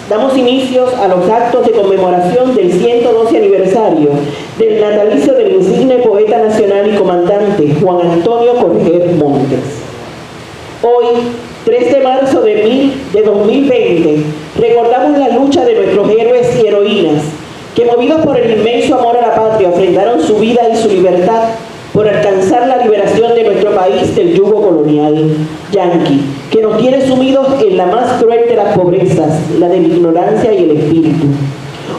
Damos inicios a los actos de conmemoración del 112 aniversario del natalicio del insigne poeta nacional y comandante Juan Antonio Correger Montes. Hoy, 3 de marzo de 2020, recordamos la lucha de nuestros héroes y heroínas que, movidos por el inmenso amor a la patria, ofrendaron su vida y su libertad por alcanzar la liberación de nuestro país del yugo colonial yanqui, que nos tiene sumidos en la más cruel de las pobrezas, la de la ignorancia y el espíritu.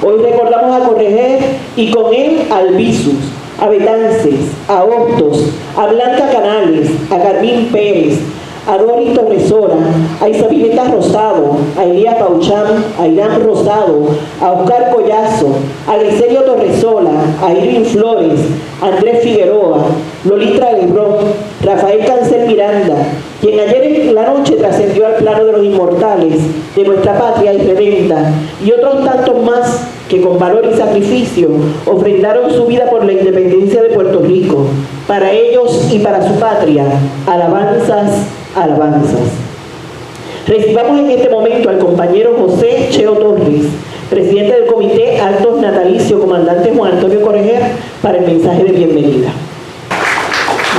Hoy recordamos a Correger y con él a Albizus, a Betances, a Hostos, a Blanca Canales, a Carmín Pérez, a Doris Torresora, a Isabelita Rosado, a Elías Pauchán, a Irán Rosado, a Oscar Collazo, a Griselio Torresola, a Irving Flores, a Andrés Figueroa, Lolita Lebrón, Rafael Cancel Miranda, quien ayer en la noche trascendió al plano de los inmortales de nuestra patria irredenta, y otros tantos más que con valor y sacrificio ofrendaron su vida por la independencia de Puerto Rico. Para ellos y para su patria, alabanzas, alabanzas. Recibamos en este momento al compañero José Cheo Torres, presidente del Comité Actos Natalicio, comandante Juan Antonio Correger, para el mensaje de bienvenida.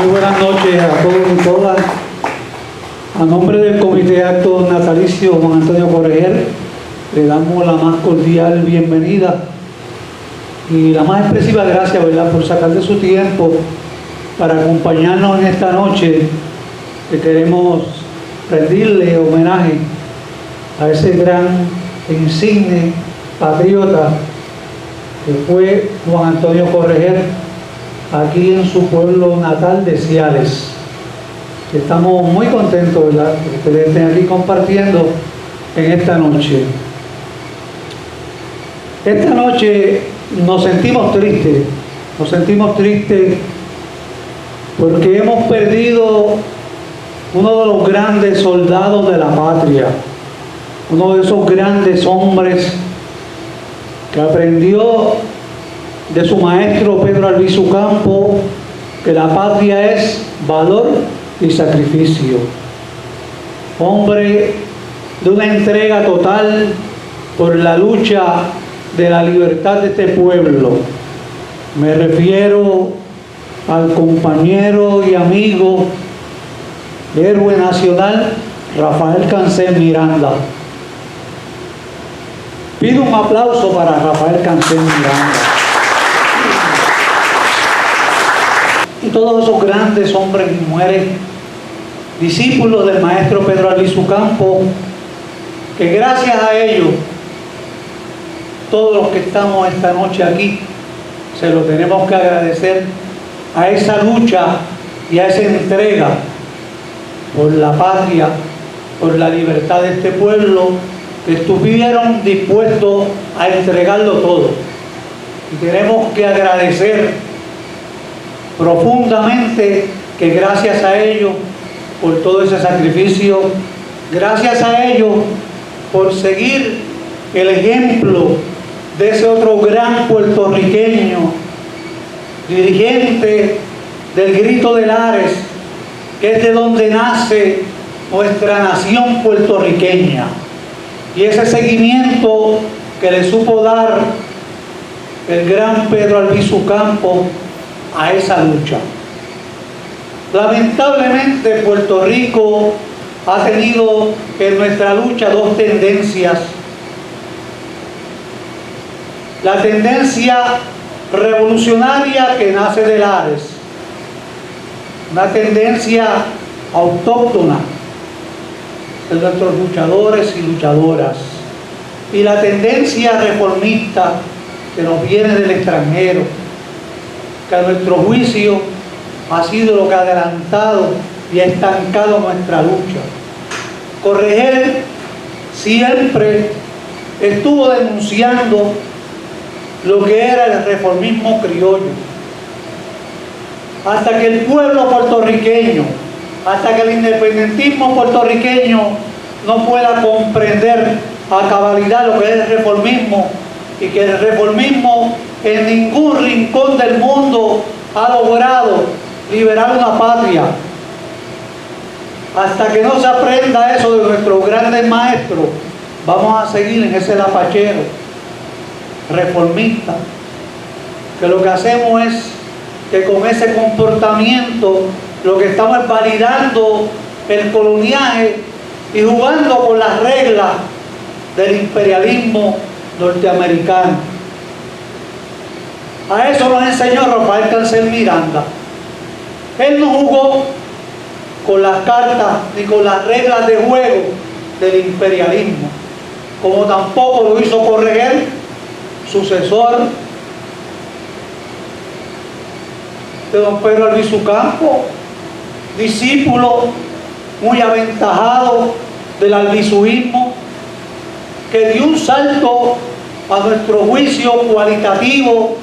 Muy buenas noches a todos y todas. A nombre del Comité Actos Natalicio Juan Antonio Correger, le damos la más cordial bienvenida y la más expresiva gracias, ¿verdad?, por sacar de su tiempo para acompañarnos en esta noche, que queremos rendirle homenaje a ese gran e insigne patriota que fue Juan Antonio Correger, aquí en su pueblo natal de Ciales. Estamos muy contentos, ¿verdad?, que ustedes estén aquí compartiendo en esta noche. Esta noche nos sentimos tristes porque hemos perdido uno de los grandes soldados de la patria, uno de esos grandes hombres que aprendió de su maestro Pedro Albizu Campos que la patria es valor y sacrificio. Hombre de una entrega total por la lucha de la libertad de este pueblo. Me refiero al compañero y amigo, héroe nacional, Rafael Cancel Miranda. Pido un aplauso para Rafael Cancel Miranda. Y todos esos grandes hombres y mujeres, discípulos del maestro Pedro Albizu Campos, que gracias a ellos, todos los que estamos esta noche aquí, se lo tenemos que agradecer a esa lucha y a esa entrega por la patria, por la libertad de este pueblo, que estuvieron dispuestos a entregarlo todo. Y tenemos que agradecer profundamente que gracias a ellos, por todo ese sacrificio, gracias a ellos por seguir el ejemplo de ese otro gran puertorriqueño, dirigente del Grito de Lares, que es de donde nace nuestra nación puertorriqueña, y ese seguimiento que le supo dar el gran Pedro Albizu Campos a esa lucha. Lamentablemente Puerto Rico ha tenido en nuestra lucha dos tendencias: la tendencia revolucionaria que nace de Lares, una tendencia autóctona de nuestros luchadores y luchadoras, y la tendencia reformista que nos viene del extranjero, que a nuestro juicio ha sido lo que ha adelantado y ha estancado nuestra lucha. Correger siempre estuvo denunciando lo que era el reformismo criollo, hasta que el pueblo puertorriqueño, hasta que el independentismo puertorriqueño no pueda comprender a cabalidad lo que es el reformismo, y que el reformismo en ningún rincón del mundo ha logrado liberar una patria. Hasta que no se aprenda eso de nuestros grandes maestros, vamos a seguir en ese lapachero reformista, que lo que hacemos es que con ese comportamiento lo que estamos es validando el coloniaje y jugando con las reglas del imperialismo norteamericano. A eso nos enseñó Rafael Cancel Miranda. Él no jugó con las cartas ni con las reglas de juego del imperialismo, como tampoco lo hizo Correger, sucesor de don Pedro Albizu Campos, discípulo muy aventajado del albizuismo, que dio un salto a nuestro juicio cualitativo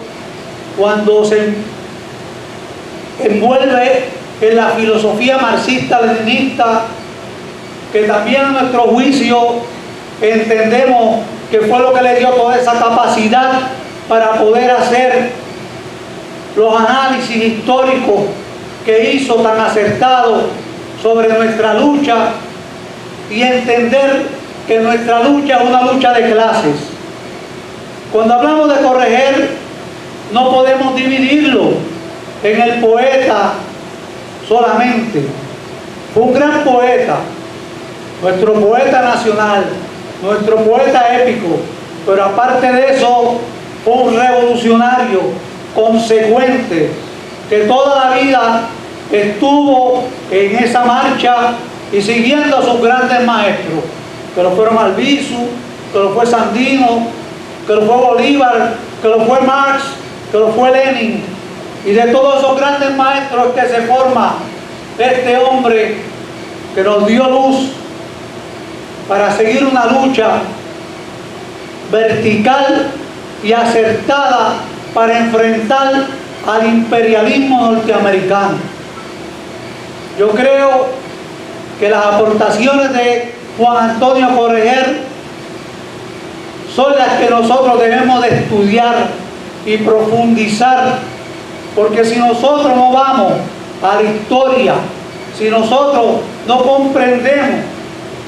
cuando se envuelve en la filosofía marxista-leninista, que también a nuestro juicio entendemos que fue lo que le dio toda esa capacidad para poder hacer los análisis históricos que hizo tan acertados sobre nuestra lucha y entender que nuestra lucha es una lucha de clases. Cuando hablamos de Correger, no podemos dividirlo en el poeta solamente. Fue un gran poeta, nuestro poeta nacional, nuestro poeta épico, pero aparte de eso, fue un revolucionario consecuente que toda la vida estuvo en esa marcha y siguiendo a sus grandes maestros, que lo fueron Albizu, que lo fue Sandino, que lo fue Bolívar, que lo fue Marx, que lo fue Lenin, y de todos esos grandes maestros que se forma este hombre que nos dio luz para seguir una lucha vertical y acertada para enfrentar al imperialismo norteamericano. Yo creo que las aportaciones de Juan Antonio Correger son las que nosotros debemos de estudiar y profundizar, porque si nosotros no vamos a la historia, si nosotros no comprendemos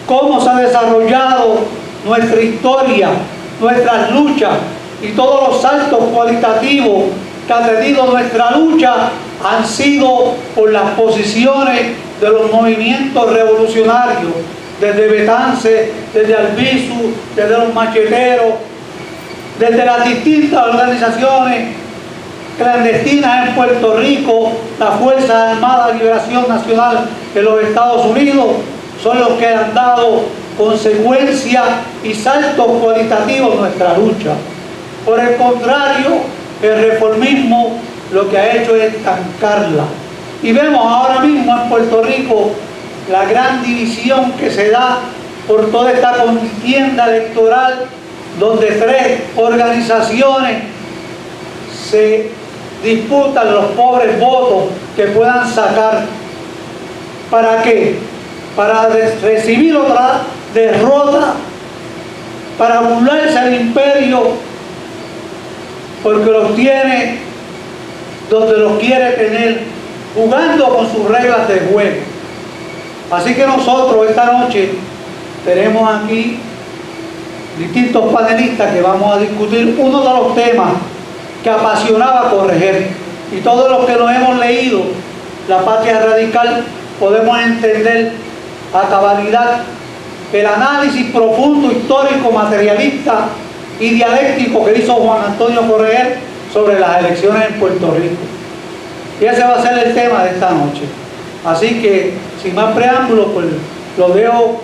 cómo se ha desarrollado nuestra historia, nuestras luchas y todos los saltos cualitativos que ha tenido nuestra lucha, han sido por las posiciones de los movimientos revolucionarios, desde Betance, desde Albizu, desde los macheteros, desde las distintas organizaciones clandestinas en Puerto Rico, la Fuerza Armada de Liberación Nacional de los Estados Unidos, son los que han dado consecuencia y saltos cualitativos en nuestra lucha. Por el contrario, el reformismo lo que ha hecho es estancarla. Y vemos ahora mismo en Puerto Rico la gran división que se da por toda esta contienda electoral, donde tres organizaciones se disputan los pobres votos que puedan sacar. ¿Para qué? Para recibir otra derrota, para burlarse al imperio, porque los tiene donde los quiere tener, jugando con sus reglas de juego. Así que nosotros esta noche tenemos aquí distintos panelistas que vamos a discutir uno de los temas que apasionaba a Correger, y todos los que nos hemos leído La Patria Radical podemos entender a cabalidad el análisis profundo, histórico, materialista y dialéctico que hizo Juan Antonio Correger sobre las elecciones en Puerto Rico. Y ese va a ser el tema de esta noche. Así que, sin más preámbulos, pues lo dejo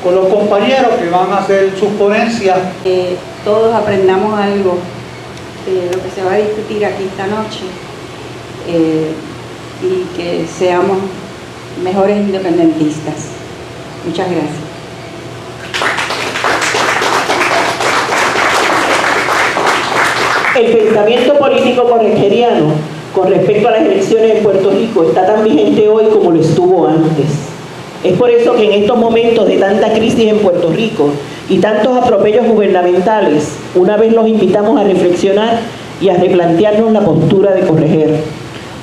con los compañeros que van a hacer sus ponencias. Todos aprendamos algo de lo que se va a discutir aquí esta noche, y que seamos mejores independentistas. Muchas gracias. El pensamiento político corregeriano con respecto a las elecciones en Puerto Rico está tan vigente hoy como lo estuvo antes. Es por eso que en estos momentos de tanta crisis en Puerto Rico y tantos atropellos gubernamentales, una vez los invitamos a reflexionar y a replantearnos la postura de Correger.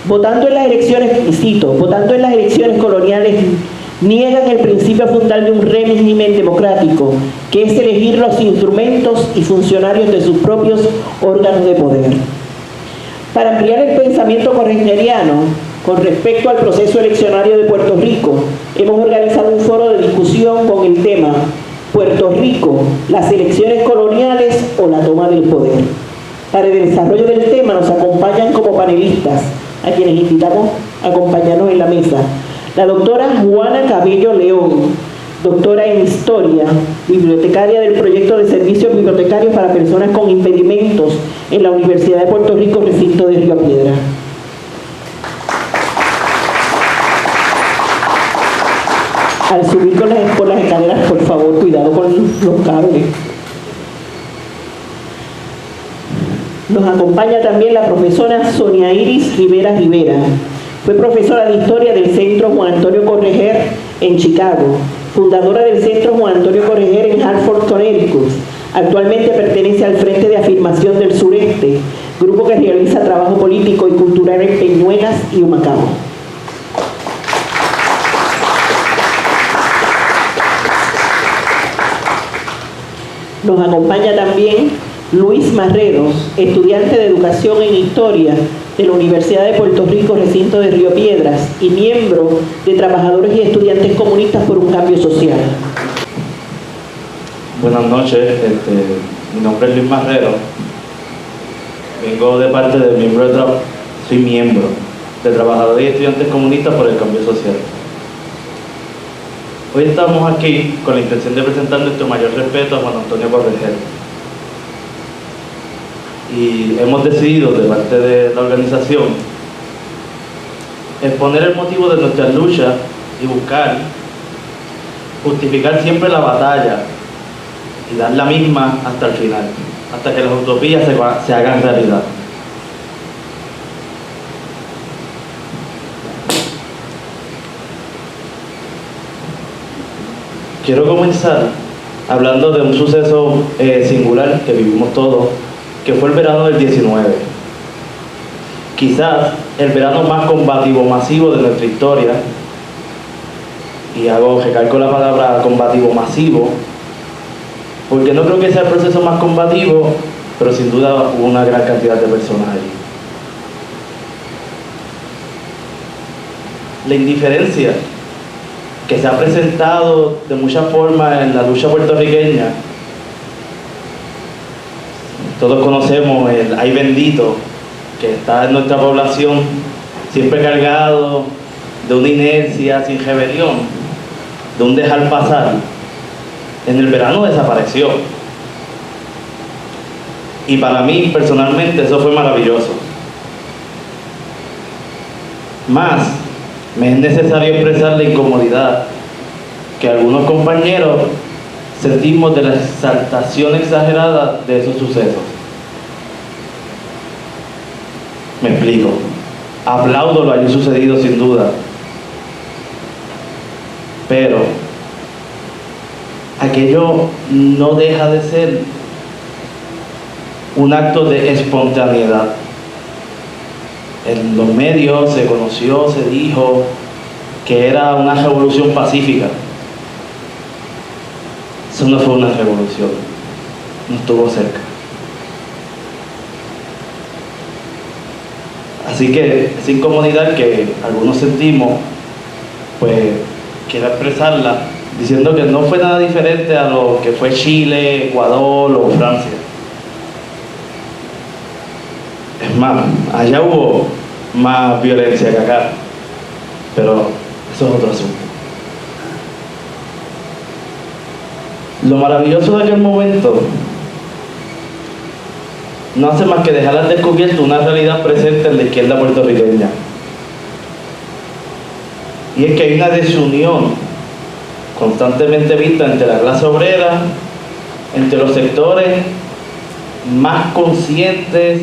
Votando en las elecciones, cito, votando en las elecciones coloniales Niegan el principio fundamental de un régimen democrático, que es elegir los instrumentos y funcionarios de sus propios órganos de poder. Para ampliar el pensamiento correigeriano con respecto al proceso eleccionario de Puerto Rico, hemos organizado un foro de discusión con el tema Puerto Rico, las elecciones coloniales o la toma del poder. Para el desarrollo del tema nos acompañan como panelistas, a quienes invitamos a acompañarnos en la mesa, la doctora Juana Cabello León, doctora en Historia, bibliotecaria del proyecto de servicios bibliotecarios para personas con impedimentos en la Universidad de Puerto Rico, recinto de Río Piedras. Al subir por las escaleras, por favor, cuidado con los cables. Nos acompaña también la profesora Sonia Iris Rivera Rivera. Fue profesora de Historia del Centro Juan Antonio Correger en Chicago, fundadora del Centro Juan Antonio Correger en Hartford, Connecticut. Actualmente pertenece al Frente de Afirmación del Sureste, grupo que realiza trabajo político y cultural en Peñuelas y Humacao. Nos acompaña también Luis Marreros, estudiante de Educación en Historia de la Universidad de Puerto Rico, recinto de Río Piedras, y miembro de Trabajadores y Estudiantes Comunistas por un Cambio Social. Buenas noches, mi nombre es Luis Marreros. Vengo de parte del soy miembro de Trabajadores y Estudiantes Comunistas por el Cambio Social. Hoy estamos aquí con la intención de presentar nuestro mayor respeto a Juan Antonio Correger. Y hemos decidido, de parte de la organización, exponer el motivo de nuestras luchas y buscar justificar siempre la batalla y dar la misma hasta el final, hasta que las utopías se hagan realidad. Quiero comenzar hablando de un suceso singular que vivimos todos, que fue el verano del 19. Quizás el verano más combativo masivo de nuestra historia, y recalco la palabra combativo masivo, porque no creo que sea el proceso más combativo, pero sin duda hubo una gran cantidad de personas allí. La indiferencia que se ha presentado de muchas formas en la lucha puertorriqueña. Todos conocemos el ay bendito que está en nuestra población, siempre cargado de una inercia sin rebelión, de un dejar pasar. En el verano desapareció. Y para mí, personalmente, eso fue maravilloso. Más, me es necesario expresar la incomodidad que algunos compañeros sentimos de la exaltación exagerada de esos sucesos. Me explico. Aplaudo lo haya sucedido sin duda. Pero aquello no deja de ser un acto de espontaneidad. En los medios se conoció, se dijo que era una revolución pacífica. Eso no fue una revolución, no estuvo cerca. Así que esa incomodidad que algunos sentimos, pues quiero expresarla diciendo que no fue nada diferente a lo que fue Chile, Ecuador o Francia. Es más, allá hubo más violencia que acá, pero eso es otro asunto. Lo maravilloso de aquel momento no hace más que dejar al descubierto una realidad presente en la izquierda puertorriqueña. Y es que hay una desunión constantemente vista entre la clase obrera, entre los sectores más conscientes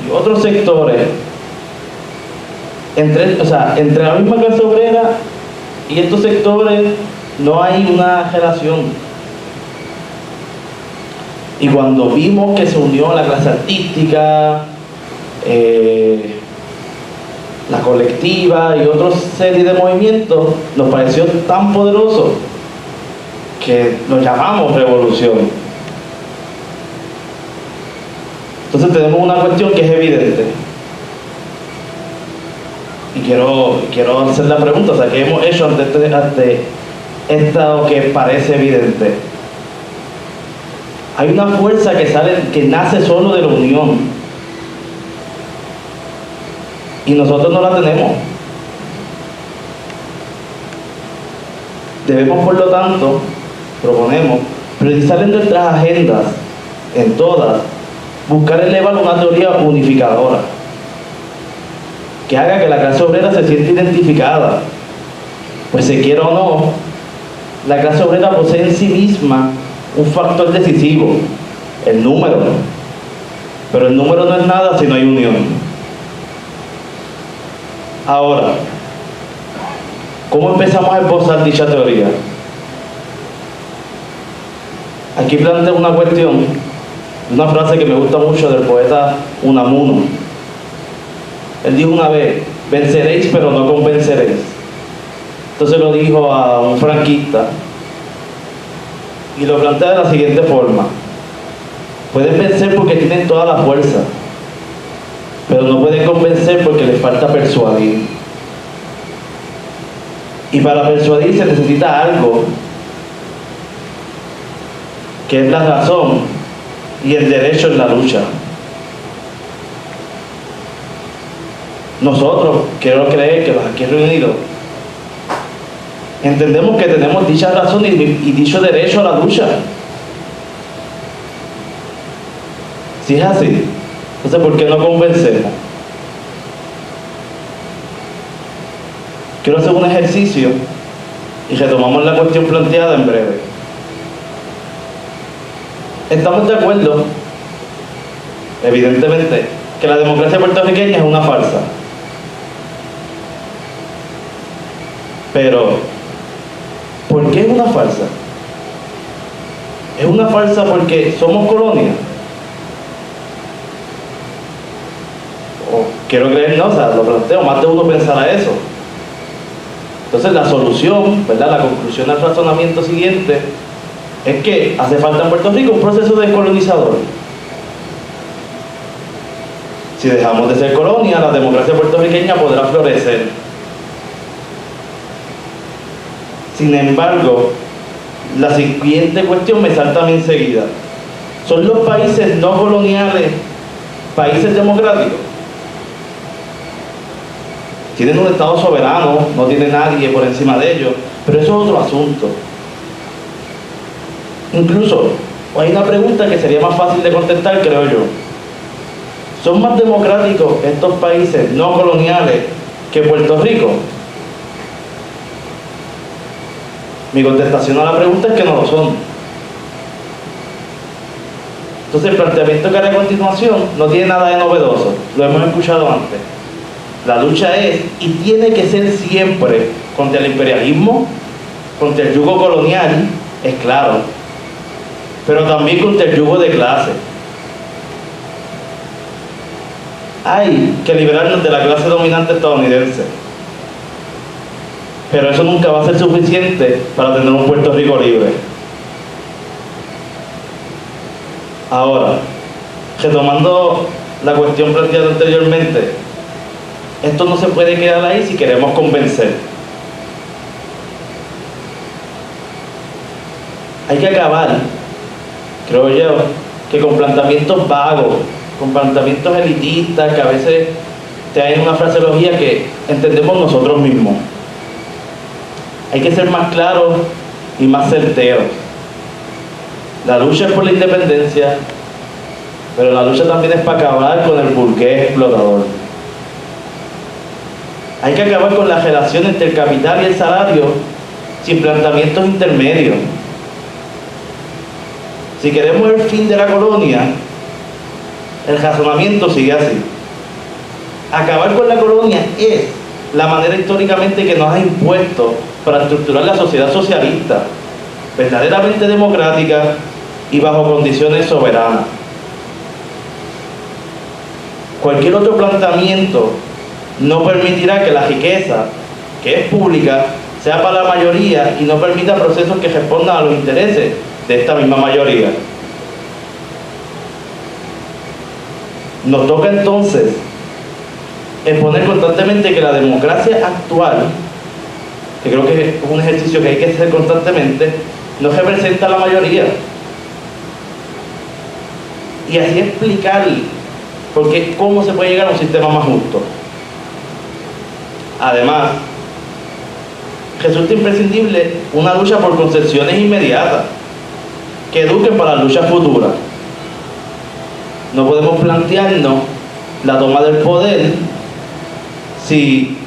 y otros sectores, entre la misma clase obrera y estos sectores no hay una relación. Y cuando vimos que se unió la clase artística, la colectiva y otra serie de movimientos nos pareció tan poderoso que lo llamamos revolución. Entonces tenemos una cuestión que es evidente. Y quiero hacer la pregunta, o sea, ¿qué hemos hecho ante esto que parece evidente? Hay una fuerza que nace solo de la unión. Y nosotros no la tenemos. Debemos, por lo tanto, proponemos priorizar en nuestras agendas, en todas, buscar elevar una teoría unificadora que haga que la clase obrera se sienta identificada. Pues se quiera o no, la clase obrera posee en sí misma un factor decisivo, el número. Pero el número no es nada si no hay unión. Ahora, ¿cómo empezamos a esbozar dicha teoría? Aquí planteo una cuestión, una frase que me gusta mucho del poeta Unamuno. Él dijo una vez: venceréis pero no convenceréis. Entonces lo dijo a un franquista y lo plantea de la siguiente forma: pueden vencer porque tienen toda la fuerza, pero no pueden convencer porque les falta persuadir. Y para persuadir se necesita algo, que es la razón y el derecho en la lucha. Nosotros, quiero creer que los aquí reunidos, entendemos que tenemos dicha razón y dicho derecho a la lucha. Si es así, entonces ¿por qué no convencemos? Quiero hacer un ejercicio y retomamos la cuestión planteada en breve. Estamos de acuerdo, evidentemente, que la democracia puertorriqueña es una farsa. Pero, ¿por qué es una farsa? ¿Es una farsa porque somos colonia? O quiero creer, no, o sea, lo planteo, más de uno pensará eso. Entonces la solución, ¿verdad? La conclusión del razonamiento siguiente es que hace falta en Puerto Rico un proceso descolonizador. Si dejamos de ser colonia, la democracia puertorriqueña podrá florecer. Sin embargo, la siguiente cuestión me salta a mí enseguida. ¿Son los países no coloniales países democráticos? Tienen un Estado soberano, no tiene nadie por encima de ellos, pero eso es otro asunto. Incluso, hay una pregunta que sería más fácil de contestar, creo yo. ¿Son más democráticos estos países no coloniales que Puerto Rico? Mi contestación a la pregunta es que no lo son. Entonces el planteamiento que haré a continuación no tiene nada de novedoso, lo hemos escuchado antes. La lucha es y tiene que ser siempre contra el imperialismo, contra el yugo colonial, es claro, pero también contra el yugo de clase. Hay que liberarnos de la clase dominante estadounidense, pero eso nunca va a ser suficiente para tener un Puerto Rico libre. Ahora, retomando la cuestión planteada anteriormente, esto no se puede quedar ahí si queremos convencer. Hay que acabar, creo yo, que con planteamientos vagos, con planteamientos elitistas que a veces traen una fraseología que entendemos nosotros mismos. Hay que ser más claros y más certeros. La lucha es por la independencia, pero la lucha también es para acabar con el burgués explotador. Hay que acabar con la relación entre el capital y el salario sin planteamientos intermedios. Si queremos el fin de la colonia, el razonamiento sigue así. Acabar con la colonia es la manera históricamente que nos ha impuesto para estructurar la sociedad socialista, verdaderamente democrática y bajo condiciones soberanas. Cualquier otro planteamiento no permitirá que la riqueza, que es pública, sea para la mayoría y no permita procesos que respondan a los intereses de esta misma mayoría. Nos toca entonces exponer constantemente que la democracia actual, que creo que es un ejercicio que hay que hacer constantemente, no representa a la mayoría. Y así explicar cómo se puede llegar a un sistema más justo. Además, resulta imprescindible una lucha por concepciones inmediatas que eduquen para la lucha futura. No podemos plantearnos la toma del poder si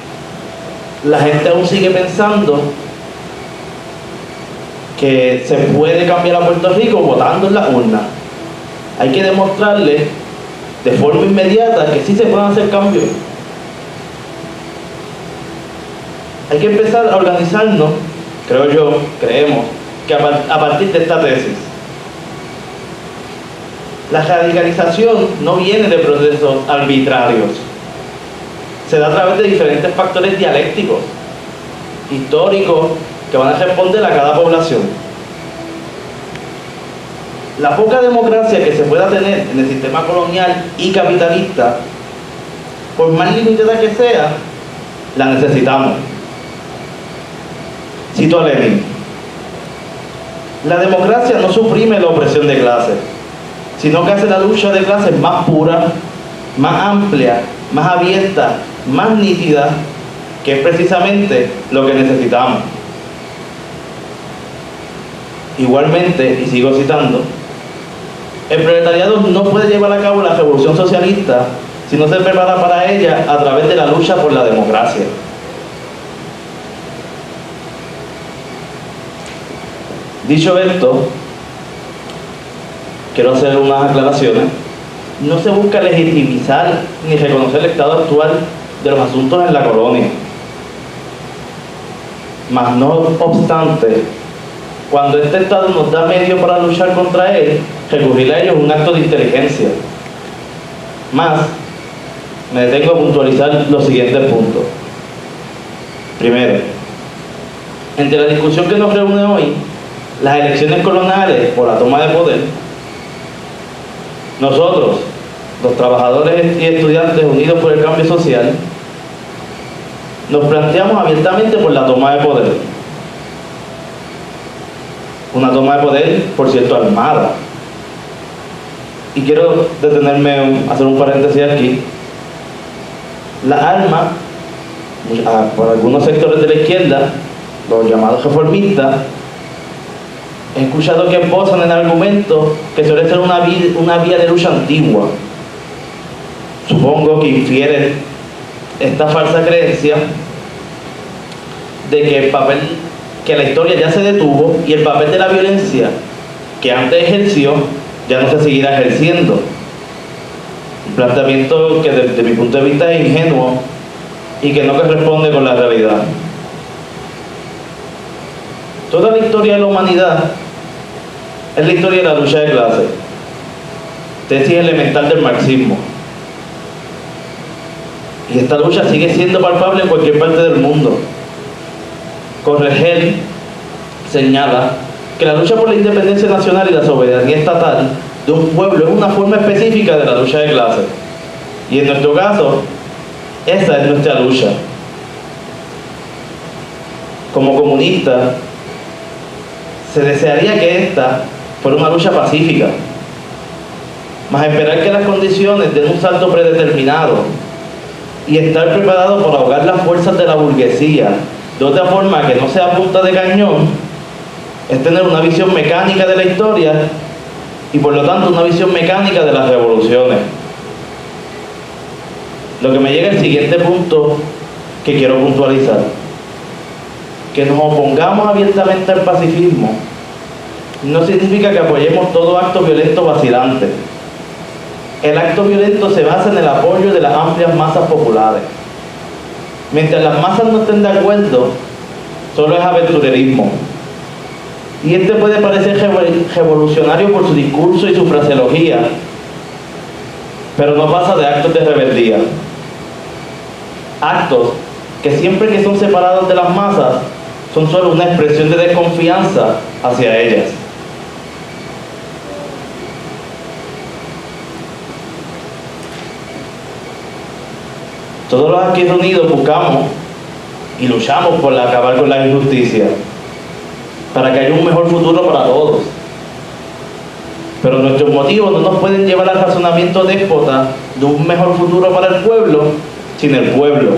la gente aún sigue pensando que se puede cambiar a Puerto Rico votando en la urna. Hay que demostrarle de forma inmediata que sí se pueden hacer cambios. Hay que empezar a organizarnos, creemos, que a partir de esta tesis. La radicalización no viene de procesos arbitrarios. Se da a través de diferentes factores dialécticos, históricos, que van a responder a cada población. La poca democracia que se pueda tener en el sistema colonial y capitalista, por más limitada que sea, la necesitamos. Cito a Lenin: la democracia no suprime la opresión de clases, sino que hace la lucha de clases más pura, más amplia, más abierta, más nítida, que es precisamente lo que necesitamos. Igualmente, y sigo citando, el proletariado no puede llevar a cabo la revolución socialista si no se prepara para ella a través de la lucha por la democracia. Dicho esto, quiero hacer unas aclaraciones. No se busca legitimizar ni reconocer el estado actual de los asuntos en la colonia. Mas no obstante, cuando este estado nos da medios para luchar contra él, recurrir a ellos es un acto de inteligencia. Más, me detengo a puntualizar los siguientes puntos. Primero, entre la discusión que nos reúne hoy, las elecciones coloniales o la toma de poder, nosotros, los trabajadores y estudiantes unidos por el cambio social, nos planteamos abiertamente por la toma de poder. Una toma de poder, por cierto, armada. Y quiero detenerme, hacer un paréntesis aquí. La arma, por algunos sectores de la izquierda, los llamados reformistas, he escuchado que esbozan el argumento que suele ser una vía de lucha antigua. Supongo que infiere esta falsa creencia de que la historia ya se detuvo y el papel de la violencia que antes ejerció ya no se seguirá ejerciendo. Un planteamiento que desde mi punto de vista es ingenuo y que no corresponde con la realidad. Toda la historia de la humanidad es la historia de la lucha de clases, tesis elemental del marxismo. Y esta lucha sigue siendo palpable en cualquier parte del mundo. Corregel señala que la lucha por la independencia nacional y la soberanía estatal de un pueblo es una forma específica de la lucha de clases. Y en nuestro caso, esa es nuestra lucha. Como comunistas, se desearía que esta fuera una lucha pacífica, mas esperar que las condiciones den un salto predeterminado y estar preparado para ahogar las fuerzas de la burguesía de otra forma que no sea punta de cañón es tener una visión mecánica de la historia y por lo tanto una visión mecánica de las revoluciones. Lo que me llega al siguiente punto que quiero puntualizar: que nos opongamos abiertamente al pacifismo no significa que apoyemos todo acto violento vacilante. El acto violento se basa en el apoyo de las amplias masas populares. Mientras las masas no estén de acuerdo, solo es aventurerismo. Y este puede parecer revolucionario por su discurso y su fraseología, pero no pasa de actos de rebeldía. actos que siempre que son separados de las masas son solo una expresión de desconfianza hacia ellas. Todos los aquí reunidos buscamos y luchamos por acabar con la injusticia, para que haya un mejor futuro para todos. Pero nuestros motivos no nos pueden llevar al razonamiento déspota de un mejor futuro para el pueblo sin el pueblo.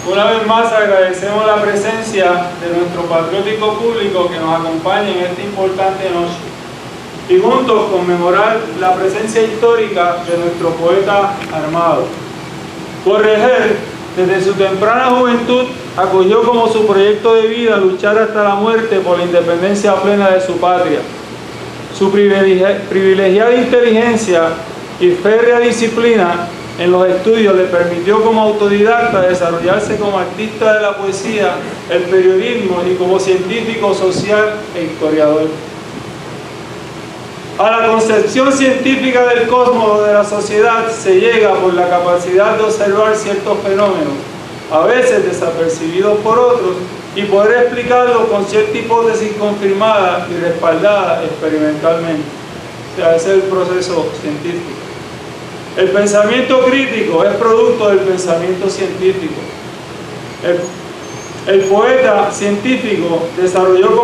Una vez más agradecemos la presencia de nuestro patriótico público que nos acompaña en esta importante noche y juntos conmemorar la presencia histórica de nuestro poeta armado. Correger, desde su temprana juventud, acogió como su proyecto de vida luchar hasta la muerte por la independencia plena de su patria. Su privilegiada inteligencia y férrea disciplina en los estudios le permitió como autodidacta desarrollarse como artista de la poesía, el periodismo y como científico social e historiador. A la concepción científica del cosmos o de la sociedad se llega por la capacidad de observar ciertos fenómenos, a veces desapercibidos por otros, y poder explicarlo con cierta hipótesis confirmada y respaldada experimentalmente. O sea, ese es el proceso científico. El pensamiento crítico es producto del pensamiento científico. El poeta científico desarrolló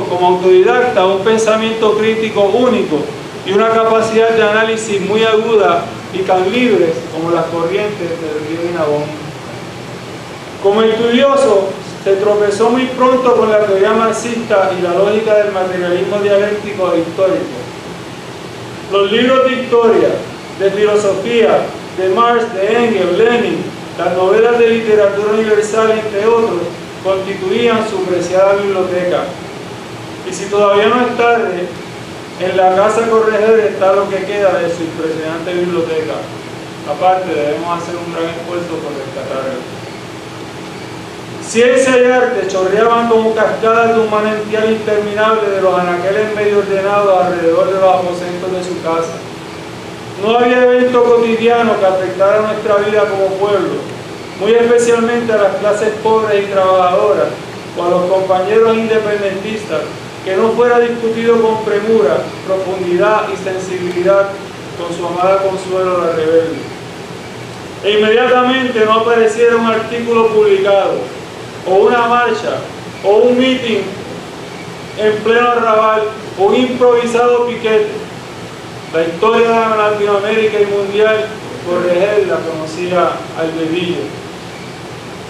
como autodidacta un pensamiento crítico único y una capacidad de análisis muy aguda y tan libres como las corrientes del río Inabón. Como estudioso, se tropezó muy pronto con la teoría marxista y la lógica del materialismo dialéctico e histórico. Los libros de historia, de filosofía, de Marx, de Engels, Lenin, las novelas de literatura universal, entre otros, constituían su preciada biblioteca. Y si todavía no es tarde, en la Casa Correger está lo que queda de su impresionante biblioteca. Aparte, debemos hacer un gran esfuerzo por rescatarla. Ciencia y arte chorreaban como cascadas de un manantial interminable de los anaqueles medio ordenados alrededor de los aposentos de su casa. No había evento cotidiano que afectara nuestra vida como pueblo, muy especialmente a las clases pobres y trabajadoras o a los compañeros independentistas, que no fuera discutido con premura, profundidad y sensibilidad con su amada Consuelo la rebelde. E inmediatamente no apareciera un artículo publicado, o una marcha, o un meeting en pleno arrabal, o un improvisado piquete. La historia de Latinoamérica y mundial, Correger la conocía al dedillo.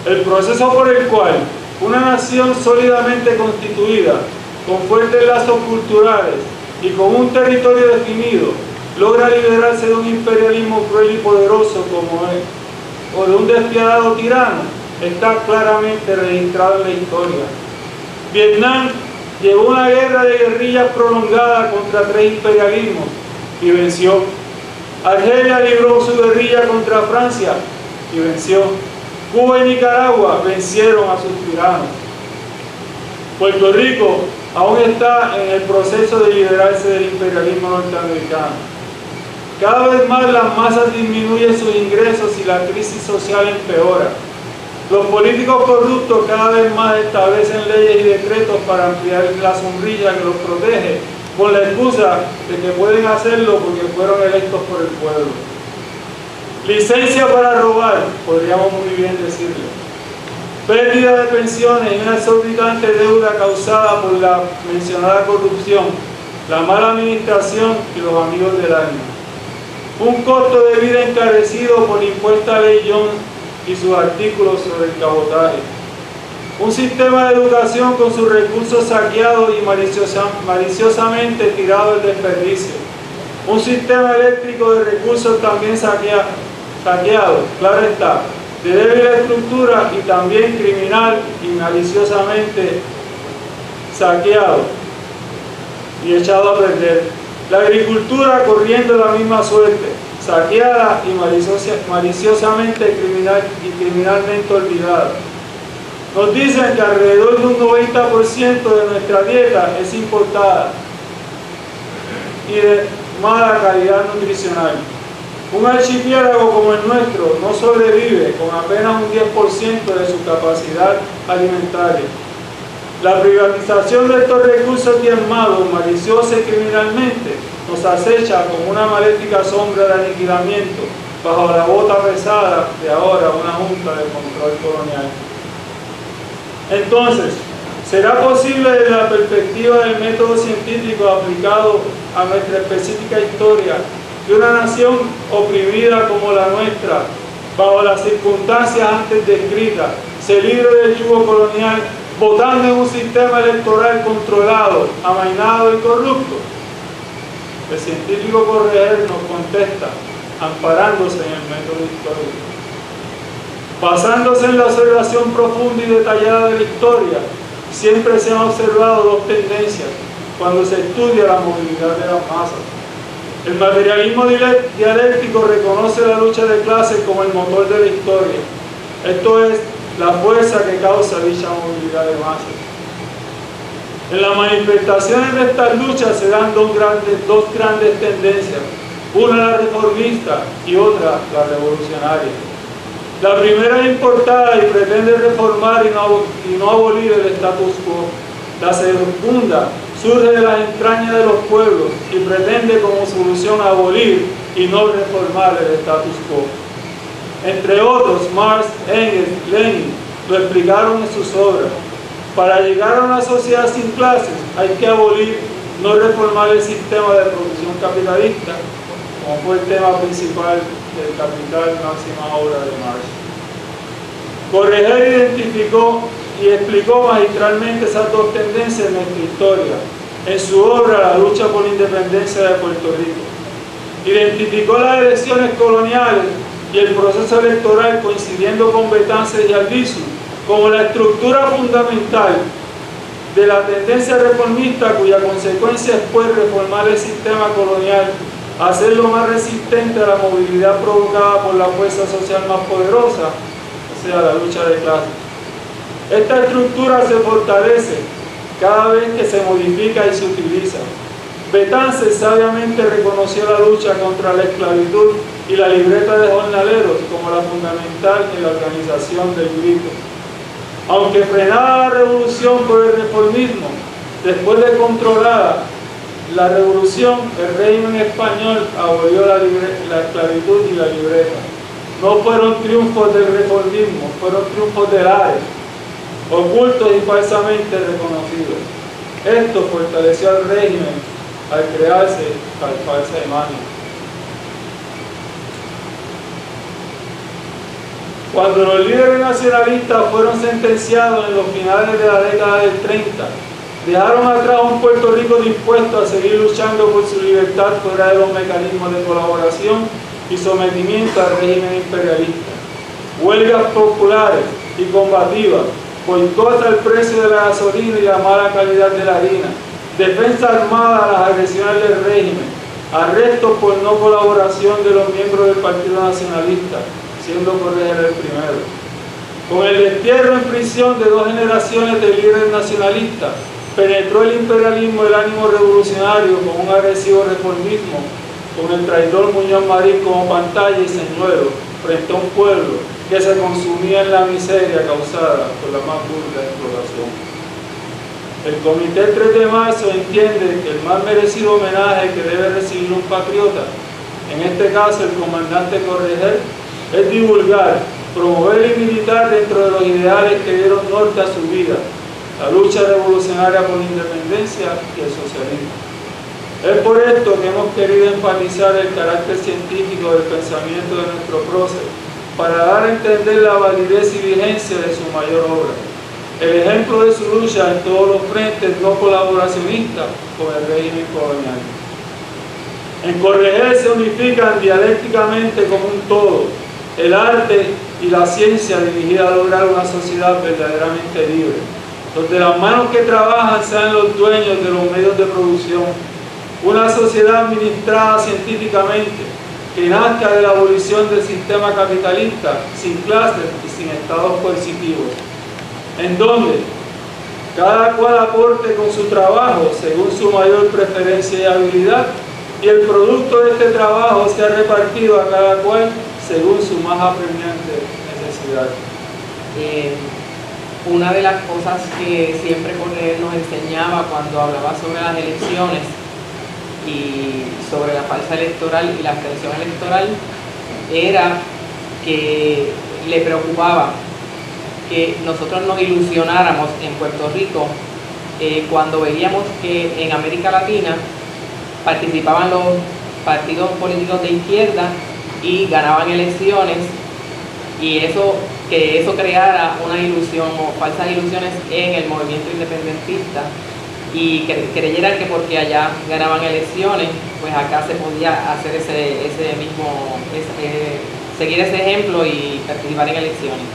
El proceso por el cual una nación sólidamente constituida, con fuertes lazos culturales y con un territorio definido, logra liberarse de un imperialismo cruel y poderoso como es, o de un despiadado tirano, está claramente registrado en la historia. Vietnam llevó una guerra de guerrillas prolongada contra 3 imperialismos y venció. Argelia libró su guerrilla contra Francia y venció. Cuba y Nicaragua vencieron a sus tiranos. Puerto Rico aún está en el proceso de liberarse del imperialismo norteamericano. Cada vez más las masas disminuyen sus ingresos y la crisis social empeora. Los políticos corruptos cada vez más establecen leyes y decretos para ampliar la sombrilla que los protege, con la excusa de que pueden hacerlo porque fueron electos por el pueblo. Licencia para robar, podríamos muy bien decirlo. Pérdida de pensiones y una exorbitante deuda causada por la mencionada corrupción, la mala administración y los amigos del alma. Un costo de vida encarecido por la impuesta ley Jones y sus artículos sobre el cabotaje. Un sistema de educación con sus recursos saqueados y maliciosamente tirado al desperdicio. Un sistema eléctrico de recursos también saqueado, claro está, de débil estructura y también criminal y maliciosamente saqueado y echado a perder. La agricultura corriendo la misma suerte, saqueada y maliciosamente criminalmente olvidada. Nos dicen que alrededor de un 90% de nuestra dieta es importada y de mala calidad nutricional. Un archipiélago como el nuestro no sobrevive con apenas un 10% de su capacidad alimentaria. La privatización de estos recursos diezmados, maliciosa y criminalmente, nos acecha como una maléfica sombra de aniquilamiento bajo la bota pesada de ahora una junta de control colonial. Entonces, ¿será posible desde la perspectiva del método científico aplicado a nuestra específica historia que una nación oprimida como la nuestra, bajo las circunstancias antes descritas, se libre del yugo colonial, votando en un sistema electoral controlado, amainado y corrupto? El científico Correger nos contesta, amparándose en el método histórico. Basándose en la observación profunda y detallada de la historia, siempre se han observado dos tendencias cuando se estudia la movilidad de las masas. El materialismo dialéctico reconoce la lucha de clases como el motor de la historia. Esto es, la fuerza que causa dicha movilidad de masas. En las manifestaciones de estas luchas se dan dos grandes tendencias, una la reformista y otra la revolucionaria. La primera es importada y pretende reformar y no abolir el status quo. La segunda surge de las entrañas de los pueblos y pretende como solución abolir y no reformar el status quo. Entre otros, Marx, Engels, Lenin lo explicaron en sus obras. Para llegar a una sociedad sin clases hay que abolir, no reformar el sistema de producción capitalista, como fue el tema principal del Capital, máxima obra de Marx. Correger identificó y explicó magistralmente esas dos tendencias en nuestra historia, en su obra La lucha por la independencia de Puerto Rico. Identificó las elecciones coloniales y el proceso electoral coincidiendo con Betances y Albizu como la estructura fundamental de la tendencia reformista, cuya consecuencia es pues reformar el sistema colonial, hacerlo más resistente a la movilidad provocada por la fuerza social más poderosa, o sea, la lucha de clases. Esta estructura se fortalece cada vez que se modifica y se utiliza. Betances sabiamente reconoció la lucha contra la esclavitud y la libreta de jornaleros como la fundamental en la organización del grito. Aunque frenada la revolución por el reformismo, después de controlada la revolución, el régimen español abolió la esclavitud y la libreta. No fueron triunfos del reformismo, fueron triunfos del Ares, ocultos y falsamente reconocidos. Esto fortaleció al régimen al crearse tal falsa imagen. Cuando los líderes nacionalistas fueron sentenciados en los finales de la década del 30, dejaron atrás un Puerto Rico dispuesto a seguir luchando por su libertad fuera de los mecanismos de colaboración y sometimiento al régimen imperialista. Huelgas populares y combativas, boicot al precio de la gasolina y la mala calidad de la harina, defensa armada a las agresiones del régimen, arrestos por no colaboración de los miembros del Partido Nacionalista, siendo Correger el primero. Con el destierro en prisión de dos generaciones de líderes nacionalistas, penetró el imperialismo el ánimo revolucionario con un agresivo reformismo, con el traidor Muñoz Marín como pantalla y señuelo frente a un pueblo que se consumía en la miseria causada por la más burda explotación. El Comité 3 de marzo entiende que el más merecido homenaje que debe recibir un patriota, en este caso el comandante Correger, es divulgar, promover y militar dentro de los ideales que dieron norte a su vida, la lucha revolucionaria por la independencia y el socialismo. Es por esto que hemos querido enfatizar el carácter científico del pensamiento de nuestro prócer, para dar a entender la validez y vigencia de su mayor obra, el ejemplo de su lucha en todos los frentes no colaboracionistas con el régimen colonial. En Correger se unifican dialécticamente como un todo el arte y la ciencia dirigida a lograr una sociedad verdaderamente libre, donde las manos que trabajan sean los dueños de los medios de producción, una sociedad administrada científicamente, que nazca de la abolición del sistema capitalista, sin clases y sin estados coercitivos, en donde cada cual aporte con su trabajo, según su mayor preferencia y habilidad, y el producto de este trabajo se ha repartido a cada cual según su más apremiante necesidad. Una de las cosas que siempre Correger nos enseñaba cuando hablaba sobre las elecciones y sobre la falsa electoral y la abstención electoral era que le preocupaba que nosotros nos ilusionáramos en Puerto Rico cuando veíamos que en América Latina participaban los partidos políticos de izquierda y ganaban elecciones, y que eso creara una ilusión o falsas ilusiones en el movimiento independentista, y que creyeran que porque allá ganaban elecciones, pues acá se podía hacer seguir ese ejemplo y participar en elecciones.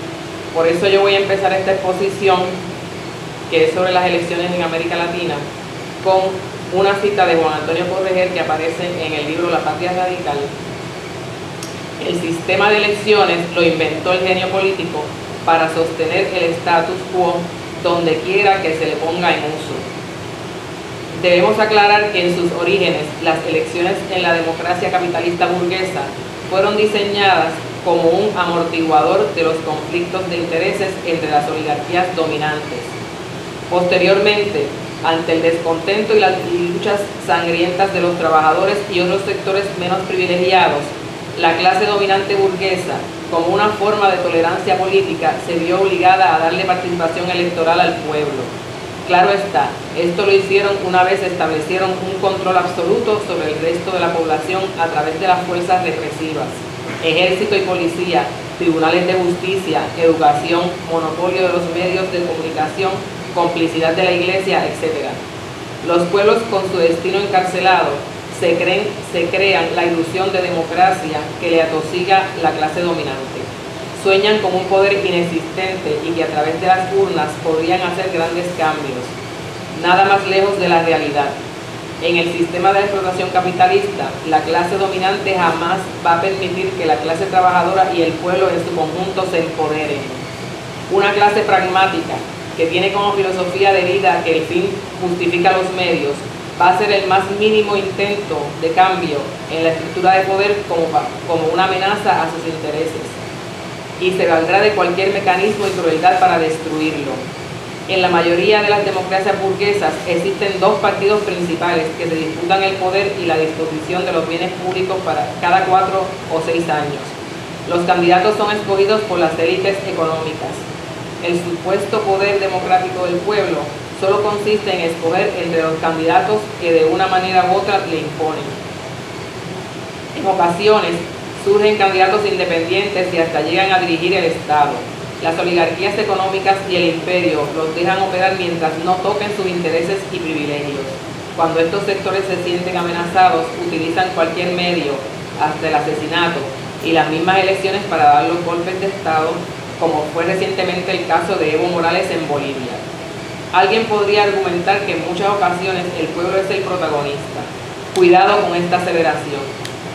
Por eso yo voy a empezar esta exposición, que es sobre las elecciones en América Latina, con una cita de Juan Antonio Correger que aparece en el libro La Patria Radical. El sistema de elecciones lo inventó el genio político para sostener el status quo donde quiera que se le ponga en uso. Debemos aclarar que en sus orígenes las elecciones en la democracia capitalista burguesa fueron diseñadas como un amortiguador de los conflictos de intereses entre las oligarquías dominantes. Posteriormente, ante el descontento y las luchas sangrientas de los trabajadores y otros sectores menos privilegiados, la clase dominante burguesa, como una forma de tolerancia política, se vio obligada a darle participación electoral al pueblo. Claro está, esto lo hicieron una vez establecieron un control absoluto sobre el resto de la población a través de las fuerzas represivas, ejército y policía, tribunales de justicia, educación, monopolio de los medios de comunicación, complicidad de la iglesia, etc. Los pueblos con su destino encarcelado se crean la ilusión de democracia que le atosiga la clase dominante. Sueñan con un poder inexistente y que a través de las urnas podrían hacer grandes cambios. Nada más lejos de la realidad. En el sistema de explotación capitalista, la clase dominante jamás va a permitir que la clase trabajadora y el pueblo en su conjunto se empoderen. Una clase pragmática, que tiene como filosofía de vida que el fin justifica los medios, va a ser el más mínimo intento de cambio en la estructura de poder como una amenaza a sus intereses, y se valdrá de cualquier mecanismo y crueldad para destruirlo. En la mayoría de las democracias burguesas existen dos partidos principales que se disputan el poder y la disposición de los bienes públicos para cada 4 o 6 años. Los candidatos son escogidos por las élites económicas. El supuesto poder democrático del pueblo solo consiste en escoger entre los candidatos que de una manera u otra le imponen. En ocasiones surgen candidatos independientes y hasta llegan a dirigir el Estado. Las oligarquías económicas y el imperio los dejan operar mientras no toquen sus intereses y privilegios. Cuando estos sectores se sienten amenazados, utilizan cualquier medio, hasta el asesinato y las mismas elecciones para dar los golpes de Estado, como fue recientemente el caso de Evo Morales en Bolivia. Alguien podría argumentar que en muchas ocasiones el pueblo es el protagonista. Cuidado con esta aseveración.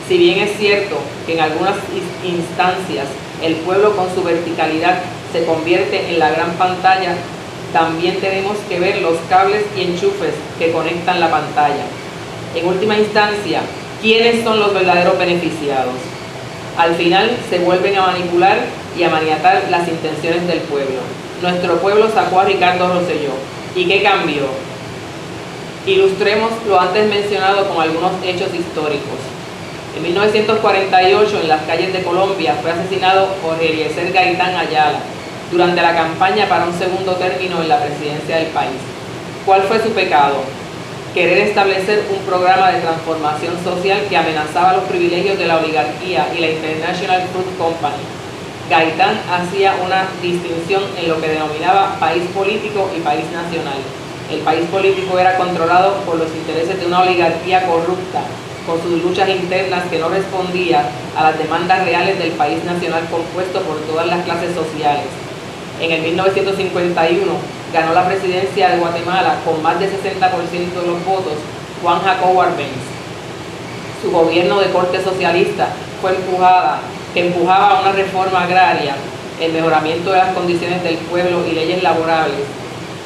Si bien es cierto que en algunas instancias el pueblo con su verticalidad se convierte en la gran pantalla, también tenemos que ver los cables y enchufes que conectan la pantalla. En última instancia, ¿quiénes son los verdaderos beneficiados? Al final se vuelven a manipular y a maniatar las intenciones del pueblo. Nuestro pueblo sacó a Ricardo Rosselló. ¿Y qué cambió? Ilustremos lo antes mencionado con algunos hechos históricos. En 1948, en las calles de Colombia, fue asesinado Jorge Eliezer Gaitán Ayala durante la campaña para un segundo término en la presidencia del país. ¿Cuál fue su pecado? Querer establecer un programa de transformación social que amenazaba los privilegios de la oligarquía y la International Fruit Company. Gaitán hacía una distinción en lo que denominaba país político y país nacional. El país político era controlado por los intereses de una oligarquía corrupta, con sus luchas internas que no respondía a las demandas reales del país nacional compuesto por todas las clases sociales. En el 1951 ganó la presidencia de Guatemala con más de 60% de los votos Juan Jacobo Arbenz. Su gobierno de corte socialista que empujaba una reforma agraria, el mejoramiento de las condiciones del pueblo y leyes laborables,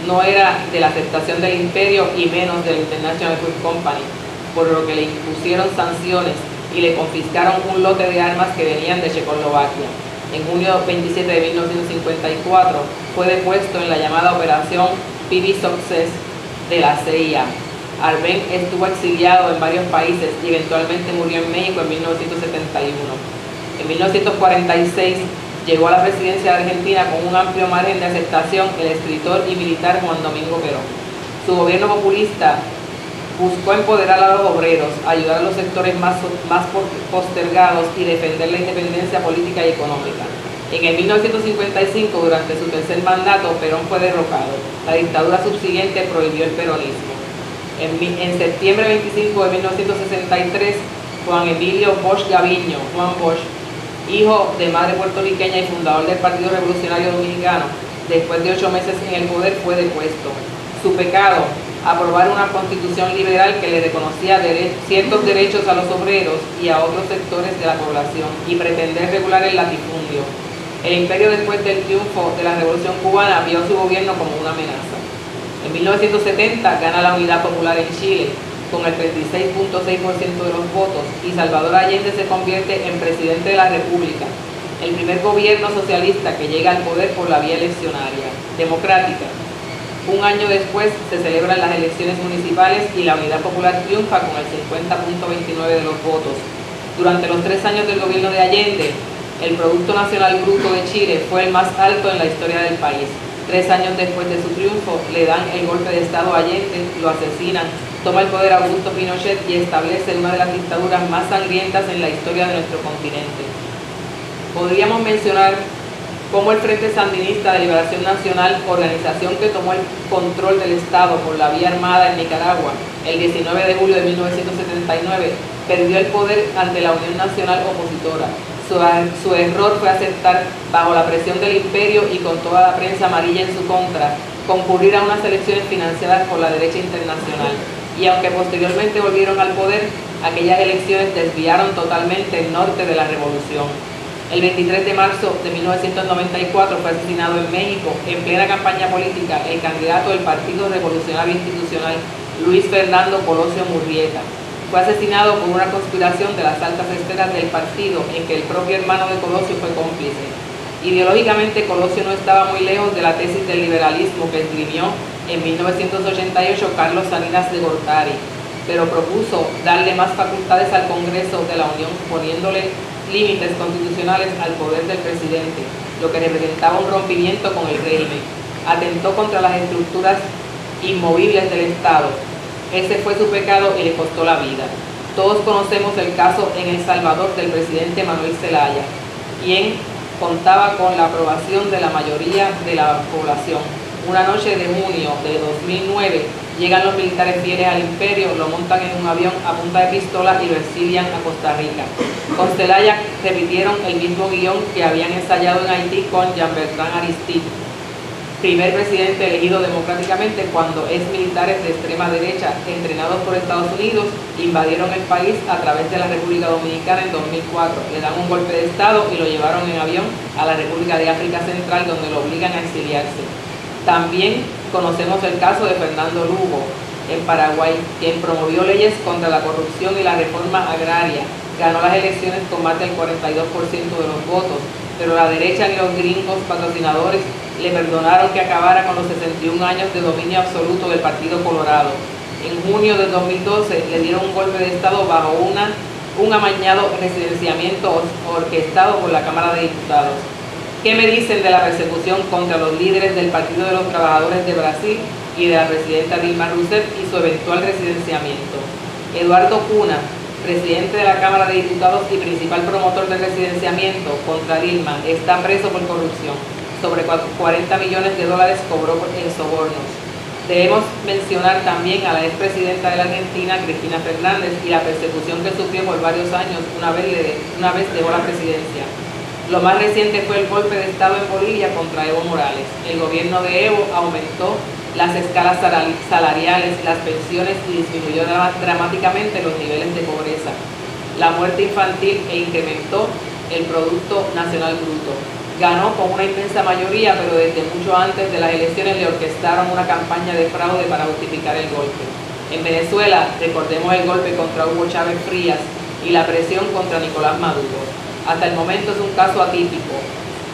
no era de la aceptación del imperio y menos del International Fruit Company. por lo que le impusieron sanciones y le confiscaron un lote de armas que venían de Checoslovaquia. En junio 27 de 1954 fue depuesto en la llamada Operación Speedy Success de la CIA. Arbenz estuvo exiliado en varios países y eventualmente murió en México en 1971. En 1946 llegó a la presidencia de Argentina con un amplio margen de aceptación el escritor y militar Juan Domingo Perón. Su gobierno populista buscó empoderar a los obreros, ayudar a los sectores más postergados y defender la independencia política y económica. En el 1955, durante su tercer mandato, Perón fue derrocado. La dictadura subsiguiente prohibió el peronismo. En septiembre 25 de 1963, Juan Emilio Bosch Gaviño, Juan Bosch, hijo de madre puertorriqueña y fundador del Partido Revolucionario Dominicano, después de 8 meses en el poder fue depuesto. Su pecado: aprobar una constitución liberal que le reconocía ciertos derechos a los obreros y a otros sectores de la población y pretender regular el latifundio. El imperio, después del triunfo de la Revolución Cubana, vio su gobierno como una amenaza. En 1970 gana la Unidad Popular en Chile con el 36.6% de los votos y Salvador Allende se convierte en presidente de la República, el primer gobierno socialista que llega al poder por la vía eleccionaria, democrática. Un año después se celebran las elecciones municipales y la Unidad Popular triunfa con el 50.29% de los votos. Durante los 3 años del gobierno de Allende, el Producto Nacional Bruto de Chile fue el más alto en la historia del país. 3 años después de su triunfo, le dan el golpe de Estado a Allende, lo asesinan, toma el poder Augusto Pinochet y establece una de las dictaduras más sangrientas en la historia de nuestro continente. Podríamos mencionar cómo el Frente Sandinista de Liberación Nacional, organización que tomó el control del Estado por la vía armada en Nicaragua el 19 de julio de 1979, perdió el poder ante la Unión Nacional Opositora. Su error fue aceptar, bajo la presión del imperio y con toda la prensa amarilla en su contra, concurrir a unas elecciones financiadas por la derecha internacional. Y aunque posteriormente volvieron al poder, aquellas elecciones desviaron totalmente el norte de la revolución. El 23 de marzo de 1994 fue asesinado en México, en plena campaña política, el candidato del Partido Revolucionario Institucional, Luis Fernando Colosio Murrieta. Fue asesinado por una conspiración de las altas esferas del partido, en que el propio hermano de Colosio fue cómplice. Ideológicamente, Colosio no estaba muy lejos de la tesis del liberalismo que esgrimió en 1988 Carlos Salinas de Gortari, pero propuso darle más facultades al Congreso de la Unión, poniéndole límites constitucionales al poder del presidente, lo que representaba un rompimiento con el régimen. Atentó contra las estructuras inmovibles del Estado. Ese fue su pecado y le costó la vida. Todos conocemos el caso en El Salvador del presidente Manuel Zelaya, quien contaba con la aprobación de la mayoría de la población. Una noche de junio de 2009 llegan los militares fieles al imperio, lo montan en un avión a punta de pistola y lo exilian a Costa Rica. Con Zelaya repitieron el mismo guión que habían ensayado en Haití con Jean Bertrand Aristide, primer presidente elegido democráticamente cuando exmilitares de extrema derecha, entrenados por Estados Unidos, invadieron el país a través de la República Dominicana en 2004. Le dan un golpe de Estado y lo llevaron en avión a la República de África Central, donde lo obligan a exiliarse. También conocemos el caso de Fernando Lugo, en Paraguay, quien promovió leyes contra la corrupción y la reforma agraria. Ganó las elecciones con más del 42% de los votos, pero la derecha y los gringos patrocinadores le perdonaron que acabara con los 61 años de dominio absoluto del Partido Colorado. En junio de 2012 le dieron un golpe de Estado bajo un amañado residenciamiento orquestado por la Cámara de Diputados. ¿Qué me dicen de la persecución contra los líderes del Partido de los Trabajadores de Brasil y de la presidenta Dilma Rousseff y su eventual residenciamiento? Eduardo Cuna, presidente de la Cámara de Diputados y principal promotor del residenciamiento contra Dilma, está preso por corrupción. Sobre 40 millones de dólares cobró en sobornos. Debemos mencionar también a la expresidenta de la Argentina, Cristina Fernández, y la persecución que sufrió por varios años una vez dejó la presidencia. Lo más reciente fue el golpe de Estado en Bolivia contra Evo Morales. El gobierno de Evo aumentó las escalas salariales, las pensiones y disminuyó dramáticamente los niveles de pobreza, la muerte infantil e incrementó el Producto Nacional Bruto. Ganó con una inmensa mayoría, pero desde mucho antes de las elecciones le orquestaron una campaña de fraude para justificar el golpe. En Venezuela, recordemos el golpe contra Hugo Chávez Frías y la presión contra Nicolás Maduro. Hasta el momento es un caso atípico.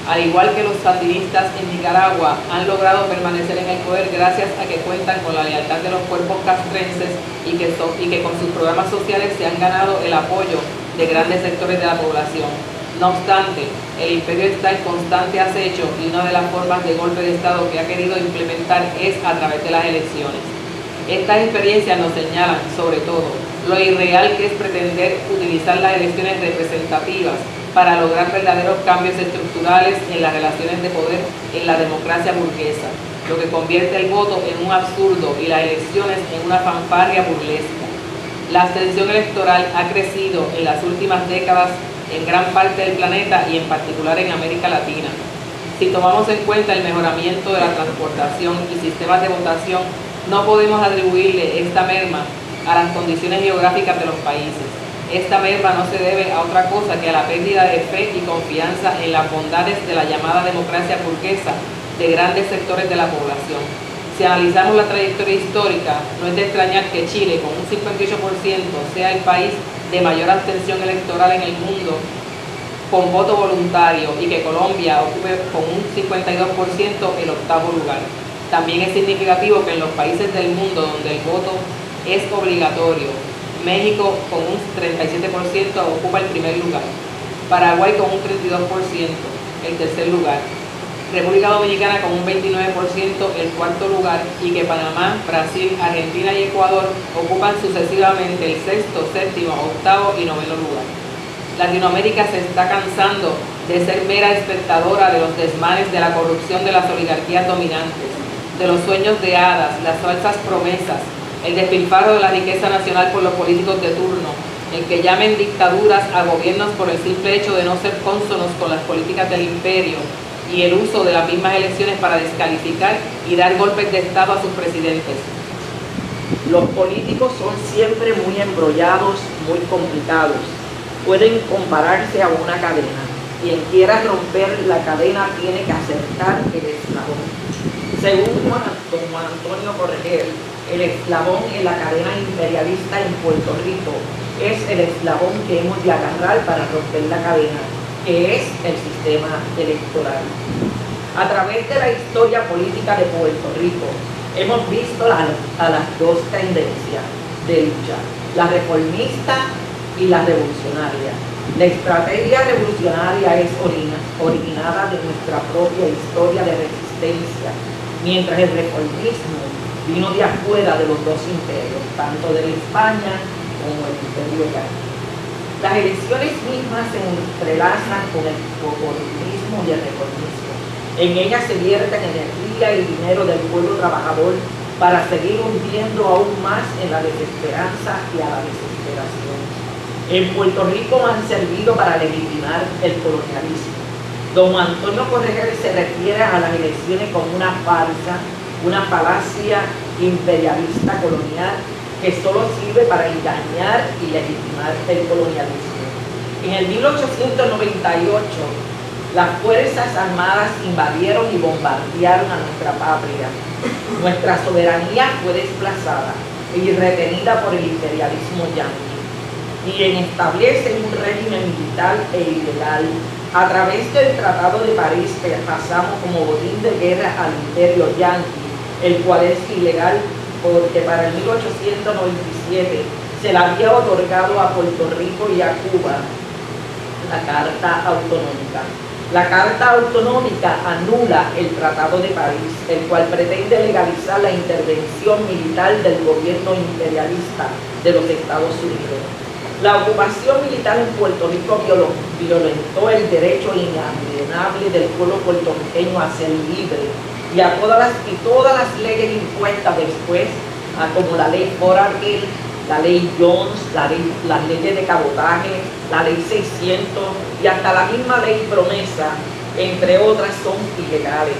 Al igual que los sandinistas en Nicaragua, han logrado permanecer en el poder gracias a que cuentan con la lealtad de los cuerpos castrenses y que con sus programas sociales se han ganado el apoyo de grandes sectores de la población. No obstante, el imperio está en constante acecho y una de las formas de golpe de Estado que ha querido implementar es a través de las elecciones. Estas experiencias nos señalan, sobre todo, lo irreal que es pretender utilizar las elecciones representativas para lograr verdaderos cambios estructurales en las relaciones de poder en la democracia burguesa, lo que convierte el voto en un absurdo y las elecciones en una fanfarria burlesca. La abstención electoral ha crecido en las últimas décadas en gran parte del planeta y en particular en América Latina. Si tomamos en cuenta el mejoramiento de la transportación y sistemas de votación, no podemos atribuirle esta merma a las condiciones geográficas de los países. Esta merma no se debe a otra cosa que a la pérdida de fe y confianza en las bondades de la llamada democracia burguesa de grandes sectores de la población. Si analizamos la trayectoria histórica, no es de extrañar que Chile, con un 58%, sea el país de mayor abstención electoral en el mundo con voto voluntario y que Colombia ocupe con un 52% el octavo lugar. También es significativo que en los países del mundo donde el voto es obligatorio, México con un 37% ocupa el primer lugar, Paraguay con un 32% el tercer lugar, República Dominicana con un 29% el cuarto lugar y que Panamá, Brasil, Argentina y Ecuador ocupan sucesivamente el sexto, séptimo, octavo y noveno lugar. Latinoamérica se está cansando de ser mera espectadora de los desmanes de la corrupción de las oligarquías dominantes, de los sueños de hadas, las falsas promesas, el despilfarro de la riqueza nacional por los políticos de turno, el que llamen dictaduras a gobiernos por el simple hecho de no ser cónsonos con las políticas del imperio y el uso de las mismas elecciones para descalificar y dar golpes de Estado a sus presidentes. Los políticos son siempre muy embrollados, muy complicados. Pueden compararse a una cadena. Quien quiera romper la cadena tiene que acertar el eslabón. Según don Juan Antonio Correger, el eslabón en la cadena imperialista en Puerto Rico es el eslabón que hemos de agarrar para romper la cadena, que es el sistema electoral. A través de la historia política de Puerto Rico, hemos visto a las dos tendencias de lucha, la reformista y la revolucionaria. La estrategia revolucionaria es originada de nuestra propia historia de resistencia, mientras el reformismo vino de afuera de los dos imperios, tanto de España como el imperio yanqui. Las elecciones mismas se entrelazan con el populismo y el reformismo. En ellas se vierten energía y dinero del pueblo trabajador para seguir hundiendo aún más en la desesperanza y a la desesperación. En Puerto Rico han servido para legitimar el colonialismo. Don Antonio Correger se refiere a las elecciones como una farsa, una falacia imperialista colonial que solo sirve para engañar y legitimar el colonialismo. En el 1898, las Fuerzas Armadas invadieron y bombardearon a nuestra patria. Nuestra soberanía fue desplazada y retenida por el imperialismo yanqui. Y establecen un régimen militar e ilegal. A través del Tratado de París pasamos como botín de guerra al imperio yanqui, el cual es ilegal porque para el 1897 se le había otorgado a Puerto Rico y a Cuba la Carta Autonómica. La Carta Autonómica anula el Tratado de París, el cual pretende legalizar la intervención militar del gobierno imperialista de los Estados Unidos. La ocupación militar en Puerto Rico violentó el derecho inalienable del pueblo puertorriqueño a ser libre y a todas las leyes impuestas después, como la ley Foraker, la ley Jones, las leyes de cabotaje, la ley 600 y hasta la misma ley Promesa, entre otras, son ilegales.